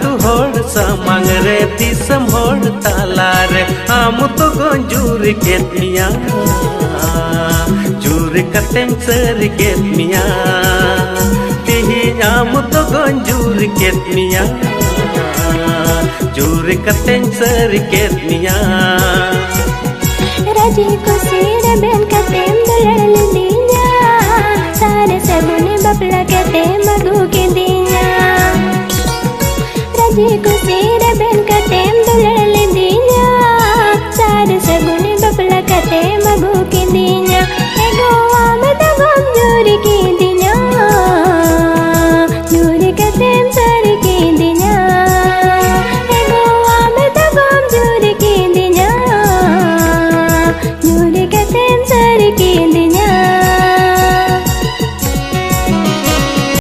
तू होड़ सामंग रे दिसम होड़ तालारे आम तो गोंजूर के मिया जूर कतें सर के मिया तिही आम तो गोंजूर के मिया जूर कतें सर के मिया राजी को सीरे बेन कतें दुलल दिया सारे सबने बपला कतें मगू के दिया राजी को